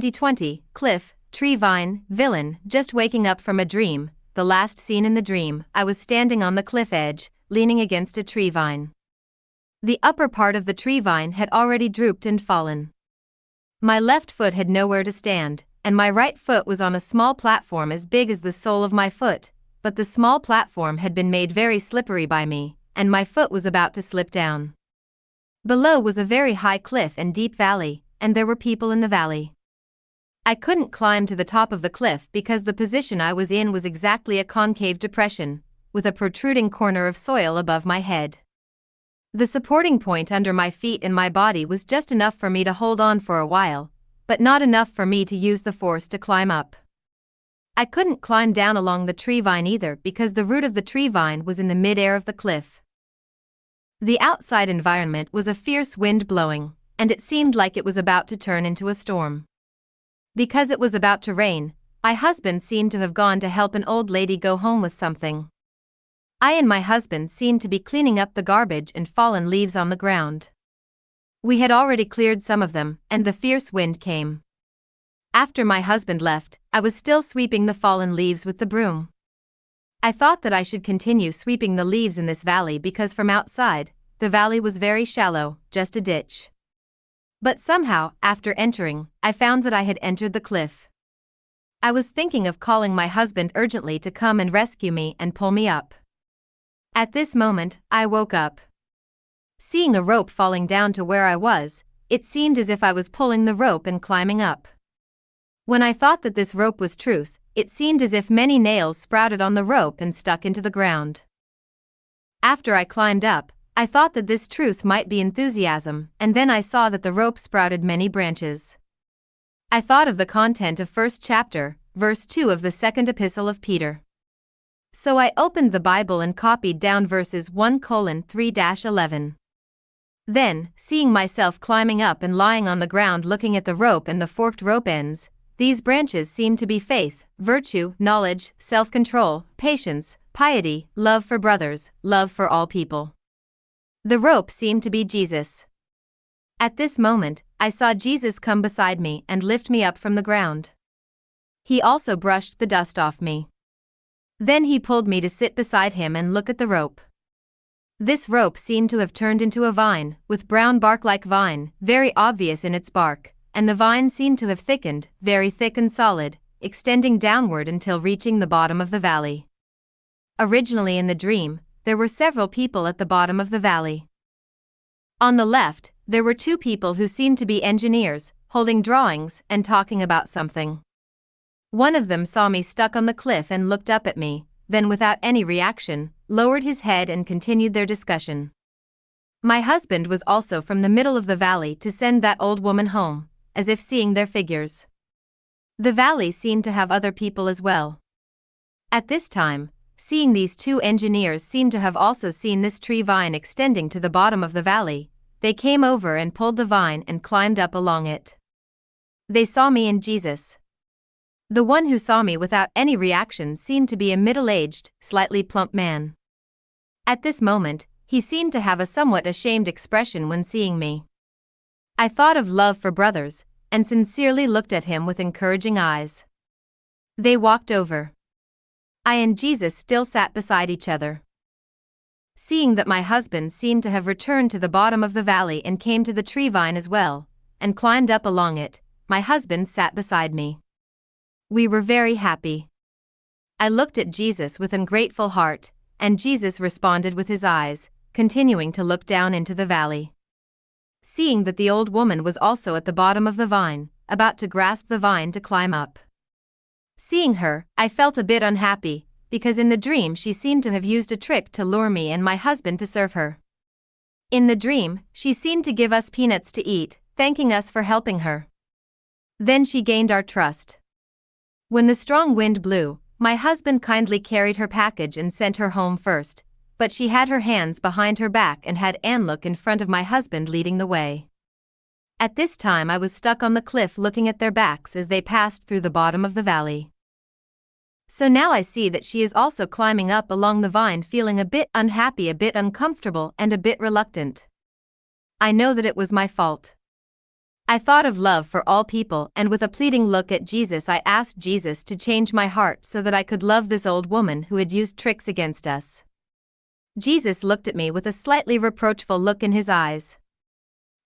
2020, Cliff, Tree Vine, Villain, just waking up from a dream. The last scene in the dream, I was standing on the cliff edge, leaning against a tree vine. The upper part of the tree vine had already drooped and fallen. My left foot had nowhere to stand, and my right foot was on a small platform as big as the sole of my foot, but the small platform had been made very slippery by me, and my foot was about to slip down. Below was a very high cliff and deep valley, and there were people in the valley. I couldn't climb to the top of the cliff because the position I was in was exactly a concave depression, with a protruding corner of soil above my head. The supporting point under my feet and my body was just enough for me to hold on for a while, but not enough for me to use the force to climb up. I couldn't climb down along the tree vine either because the root of the tree vine was in the mid-air of the cliff. The outside environment was a fierce wind blowing, and it seemed like it was about to turn into a storm. Because it was about to rain, my husband seemed to have gone to help an old lady go home with something. I and my husband seemed to be cleaning up the garbage and fallen leaves on the ground. We had already cleared some of them, and the fierce wind came. After my husband left, I was still sweeping the fallen leaves with the broom. I thought that I should continue sweeping the leaves in this valley because from outside, the valley was very shallow, just a ditch. But somehow, after entering, I found that I had entered the cliff. I was thinking of calling my husband urgently to come and rescue me and pull me up. At this moment, I woke up. Seeing a rope falling down to where I was, it seemed as if I was pulling the rope and climbing up. When I thought that this rope was truth, it seemed as if many nails sprouted on the rope and stuck into the ground. After I climbed up, I thought that this truth might be enthusiasm, and then I saw that the rope sprouted many branches. I thought of the content of 1st chapter, verse 2 of the 2nd epistle of Peter. So I opened the Bible and copied down verses 1:3-11. Then, seeing myself climbing up and lying on the ground looking at the rope and the forked rope ends, these branches seemed to be faith, virtue, knowledge, self-control, patience, piety, love for brothers, love for all people. The rope seemed to be Jesus. At this moment, I saw Jesus come beside me and lift me up from the ground. He also brushed the dust off me. Then he pulled me to sit beside him and look at the rope. This rope seemed to have turned into a vine, with brown bark like vine, very obvious in its bark, and the vine seemed to have thickened, very thick and solid, extending downward until reaching the bottom of the valley. Originally in the dream, there were several people at the bottom of the valley. On the left, there were two people who seemed to be engineers, holding drawings and talking about something. One of them saw me stuck on the cliff and looked up at me, then without any reaction, lowered his head and continued their discussion. My husband was also from the middle of the valley to send that old woman home, as if seeing their figures. The valley seemed to have other people as well. At this time, seeing these two engineers seemed to have also seen this tree vine extending to the bottom of the valley, they came over and pulled the vine and climbed up along it. They saw me and Jesus. The one who saw me without any reaction seemed to be a middle-aged, slightly plump man. At this moment, he seemed to have a somewhat ashamed expression when seeing me. I thought of love for brothers, and sincerely looked at him with encouraging eyes. They walked over. I and Jesus still sat beside each other. Seeing that my husband seemed to have returned to the bottom of the valley and came to the tree vine as well, and climbed up along it, my husband sat beside me. We were very happy. I looked at Jesus with a grateful heart, and Jesus responded with his eyes, continuing to look down into the valley. Seeing that the old woman was also at the bottom of the vine, about to grasp the vine to climb up. Seeing her, I felt a bit unhappy, because in the dream she seemed to have used a trick to lure me and my husband to serve her. In the dream, she seemed to give us peanuts to eat, thanking us for helping her. Then she gained our trust. When the strong wind blew, my husband kindly carried her package and sent her home first, but she had her hands behind her back and had Anne look in front of my husband leading the way. At this time I was stuck on the cliff looking at their backs as they passed through the bottom of the valley. So now I see that she is also climbing up along the vine feeling a bit unhappy, a bit uncomfortable and a bit reluctant. I know that it was my fault. I thought of love for all people, and with a pleading look at Jesus, I asked Jesus to change my heart so that I could love this old woman who had used tricks against us. Jesus looked at me with a slightly reproachful look in his eyes.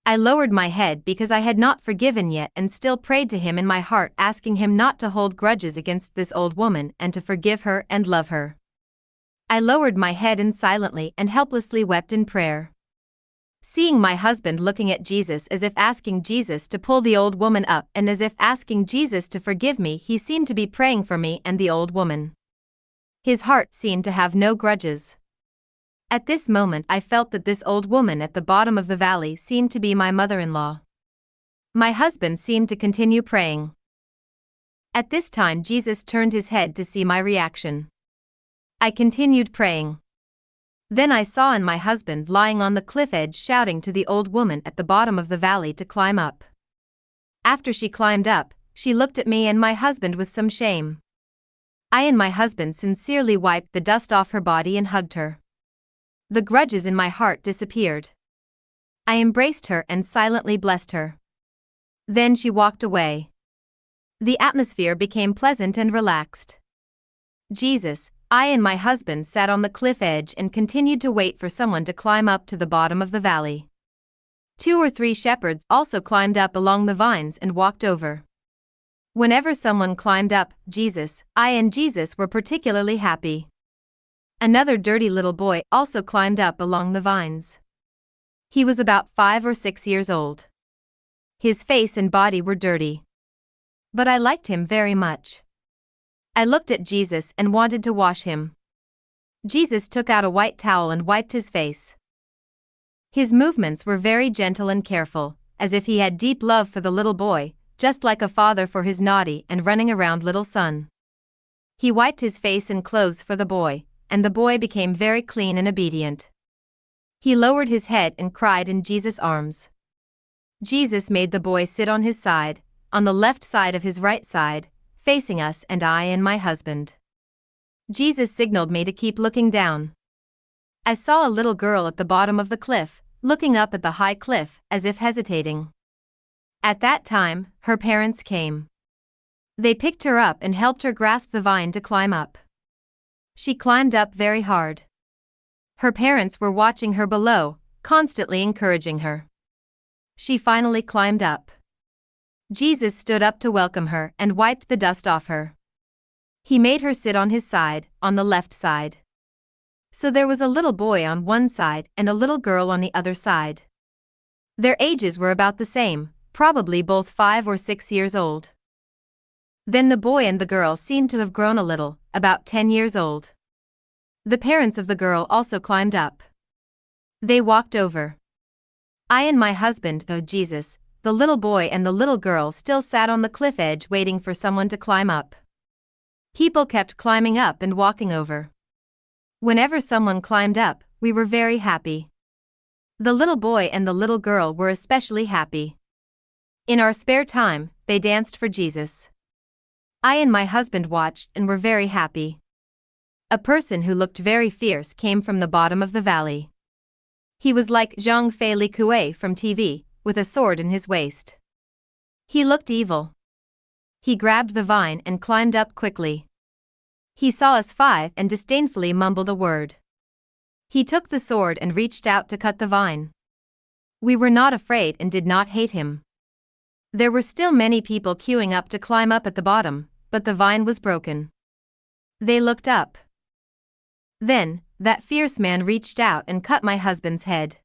I lowered my head because I had not forgiven yet and still prayed to him in my heart, asking him not to hold grudges against this old woman and to forgive her and love her. I lowered my head and silently and helplessly wept in prayer. Seeing my husband looking at Jesus as if asking Jesus to pull the old woman up and as if asking Jesus to forgive me, he seemed to be praying for me and the old woman. His heart seemed to have no grudges. At this moment I felt that this old woman at the bottom of the valley seemed to be my mother-in-law. My husband seemed to continue praying. At this time Jesus turned his head to see my reaction. I continued praying. Then I saw my husband lying on the cliff edge shouting to the old woman at the bottom of the valley to climb up. After she climbed up, she looked at me and my husband with some shame. I and my husband sincerely wiped the dust off her body and hugged her. The grudges in my heart disappeared. I embraced her and silently blessed her. Then she walked away. The atmosphere became pleasant and relaxed. Jesus, I and my husband sat on the cliff edge and continued to wait for someone to climb up to the bottom of the valley. 2 or 3 shepherds also climbed up along the vines and walked over. Whenever someone climbed up, I and Jesus were particularly happy. Another dirty little boy also climbed up along the vines. He was about 5 or 6 years old. His face and body were dirty. But I liked him very much. I looked at Jesus and wanted to wash him. Jesus took out a white towel and wiped his face. His movements were very gentle and careful, as if he had deep love for the little boy, just like a father for his naughty and running around little son. He wiped his face and clothes for the boy, and the boy became very clean and obedient. He lowered his head and cried in Jesus' arms. Jesus made the boy sit on his side, on the left side of his right side, facing us and I and my husband. Jesus signaled me to keep looking down. I saw a little girl at the bottom of the cliff, looking up at the high cliff, as if hesitating. At that time, her parents came. They picked her up and helped her grasp the vine to climb up. She climbed up very hard. Her parents were watching her below, constantly encouraging her. She finally climbed up. Jesus stood up to welcome her and wiped the dust off her. He made her sit on his side, on the left side. So there was a little boy on one side and a little girl on the other side. Their ages were about the same, probably both 5 or 6 years old. Then the boy and the girl seemed to have grown a little, about 10 years old. The parents of the girl also climbed up. They walked over. I and my husband, Jesus, the little boy and the little girl still sat on the cliff edge waiting for someone to climb up. People kept climbing up and walking over. Whenever someone climbed up, we were very happy. The little boy and the little girl were especially happy. In our spare time, they danced for Jesus. I and my husband watched and were very happy. A person who looked very fierce came from the bottom of the valley. He was like Zhang Fei Li Kuei from TV, with a sword in his waist. He looked evil. He grabbed the vine and climbed up quickly. He saw us 5 and disdainfully mumbled a word. He took the sword and reached out to cut the vine. We were not afraid and did not hate him. There were still many people queuing up to climb up at the bottom, but the vine was broken. They looked up. Then, that fierce man reached out and cut my husband's head.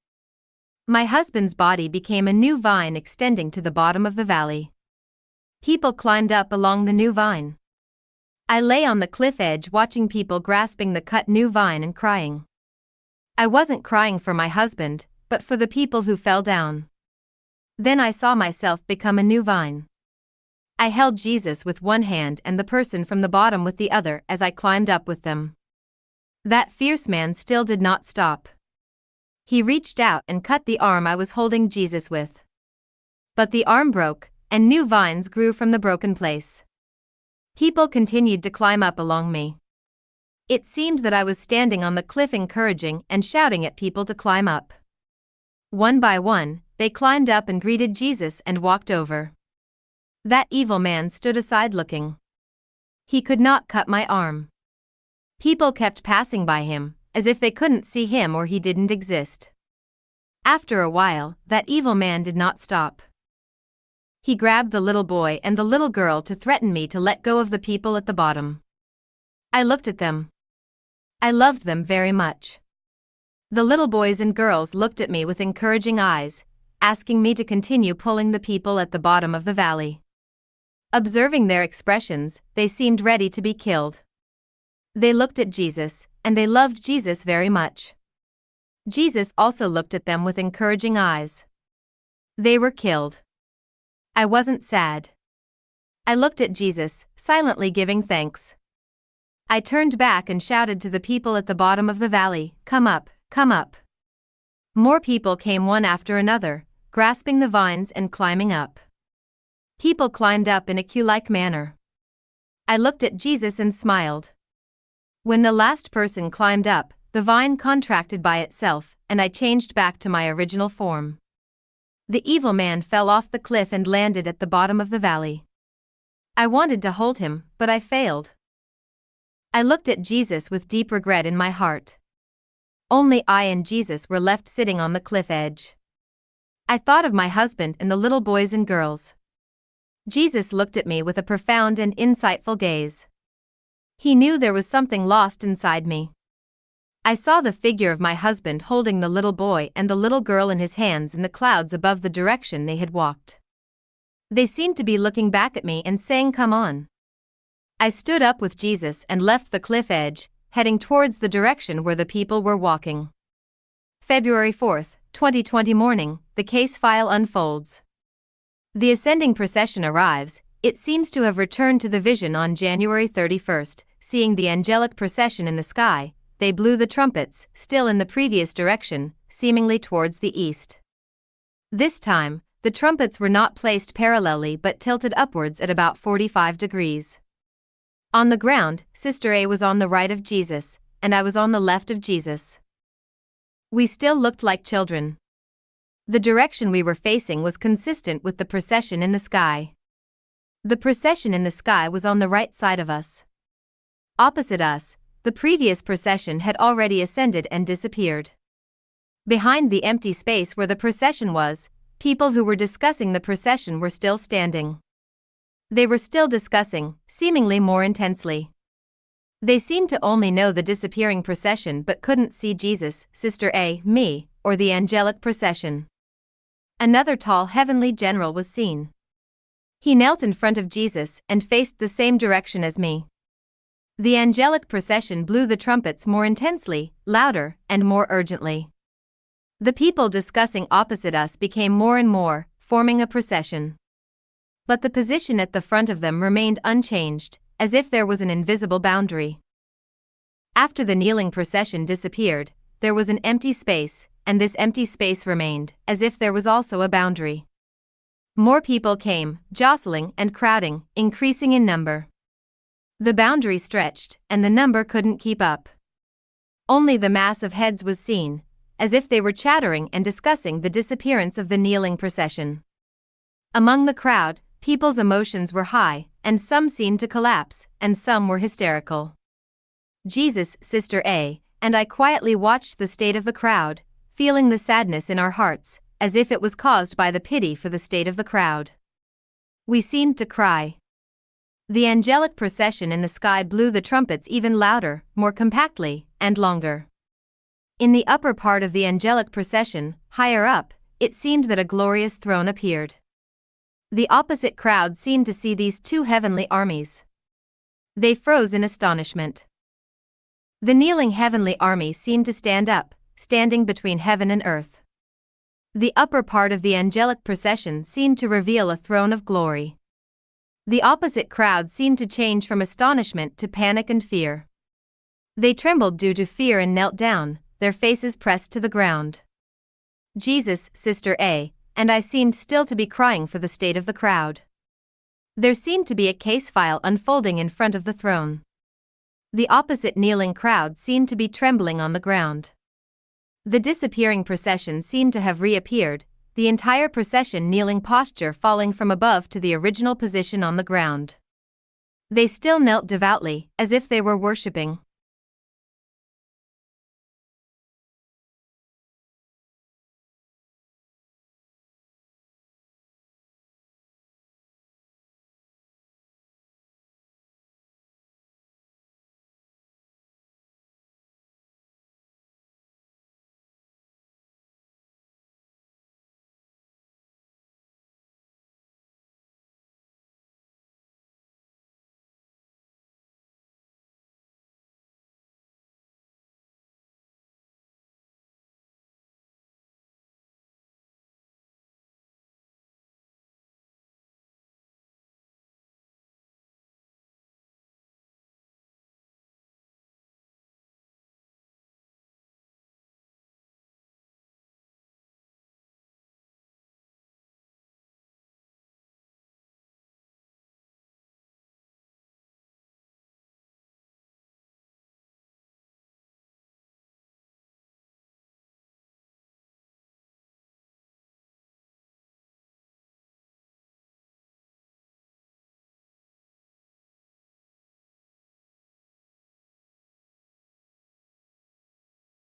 My husband's body became a new vine extending to the bottom of the valley. People climbed up along the new vine. I lay on the cliff edge watching people grasping the cut new vine and crying. I wasn't crying for my husband, but for the people who fell down. Then I saw myself become a new vine. I held Jesus with one hand and the person from the bottom with the other as I climbed up with them. That fierce man still did not stop. He reached out and cut the arm I was holding Jesus with. But the arm broke, and new vines grew from the broken place. People continued to climb up along me. It seemed that I was standing on the cliff encouraging and shouting at people to climb up. One by one, they climbed up and greeted Jesus and walked over. That evil man stood aside looking. He could not cut my arm. People kept passing by him, as if they couldn't see him or he didn't exist. After a while, that evil man did not stop. He grabbed the little boy and the little girl to threaten me to let go of the people at the bottom. I looked at them. I loved them very much. The little boys and girls looked at me with encouraging eyes, asking me to continue pulling the people at the bottom of the valley. Observing their expressions, they seemed ready to be killed. They looked at Jesus, and they loved Jesus very much. Jesus also looked at them with encouraging eyes. They were killed. I wasn't sad. I looked at Jesus, silently giving thanks. I turned back and shouted to the people at the bottom of the valley, "Come up, come up." More people came one after another, grasping the vines and climbing up. People climbed up in a queue-like manner. I looked at Jesus and smiled. When the last person climbed up, the vine contracted by itself, and I changed back to my original form. The evil man fell off the cliff and landed at the bottom of the valley. I wanted to hold him, but I failed. I looked at Jesus with deep regret in my heart. Only I and Jesus were left sitting on the cliff edge. I thought of my husband and the little boys and girls. Jesus looked at me with a profound and insightful gaze. He knew there was something lost inside me. I saw the figure of my husband holding the little boy and the little girl in his hands in the clouds above the direction they had walked. They seemed to be looking back at me and saying, "Come on." I stood up with Jesus and left the cliff edge, heading towards the direction where the people were walking. February 4th, 2020 morning, the case file unfolds. The ascending procession arrives. It seems to have returned to the vision on January 31st, seeing the angelic procession in the sky. They blew the trumpets, still in the previous direction, seemingly towards the east. This time, the trumpets were not placed parallelly but tilted upwards at about 45 degrees. On the ground, Sister A was on the right of Jesus, and I was on the left of Jesus. We still looked like children. The direction we were facing was consistent with the procession in the sky. The procession in the sky was on the right side of us. Opposite us, the previous procession had already ascended and disappeared. Behind the empty space where the procession was, people who were discussing the procession were still standing. They were still discussing, seemingly more intensely. They seemed to only know the disappearing procession but couldn't see Jesus, Sister A, me, or the angelic procession. Another tall heavenly general was seen. He knelt in front of Jesus and faced the same direction as me. The angelic procession blew the trumpets more intensely, louder, and more urgently. The people discussing opposite us became more and more, forming a procession. But the position at the front of them remained unchanged, as if there was an invisible boundary. After the kneeling procession disappeared, there was an empty space, and this empty space remained, as if there was also a boundary. More people came, jostling and crowding, increasing in number. The boundary stretched, and the number couldn't keep up. Only the mass of heads was seen, as if they were chattering and discussing the disappearance of the kneeling procession. Among the crowd, people's emotions were high, and some seemed to collapse, and some were hysterical. Jesus, Sister A, and I quietly watched the state of the crowd, feeling the sadness in our hearts, as if it was caused by the pity for the state of the crowd. We seemed to cry. The angelic procession in the sky blew the trumpets even louder, more compactly, and longer. In the upper part of the angelic procession, higher up, it seemed that a glorious throne appeared. The opposite crowd seemed to see these two heavenly armies. They froze in astonishment. The kneeling heavenly army seemed to stand up, standing between heaven and earth. The upper part of the angelic procession seemed to reveal a throne of glory. The opposite crowd seemed to change from astonishment to panic and fear. They trembled due to fear and knelt down, their faces pressed to the ground. Jesus, Sister A, and I seemed still to be crying for the state of the crowd. There seemed to be a case file unfolding in front of the throne. The opposite kneeling crowd seemed to be trembling on the ground. The disappearing procession seemed to have reappeared. the entire procession kneeling posture falling from above to the original position on the ground. They still knelt devoutly, as if they were worshipping.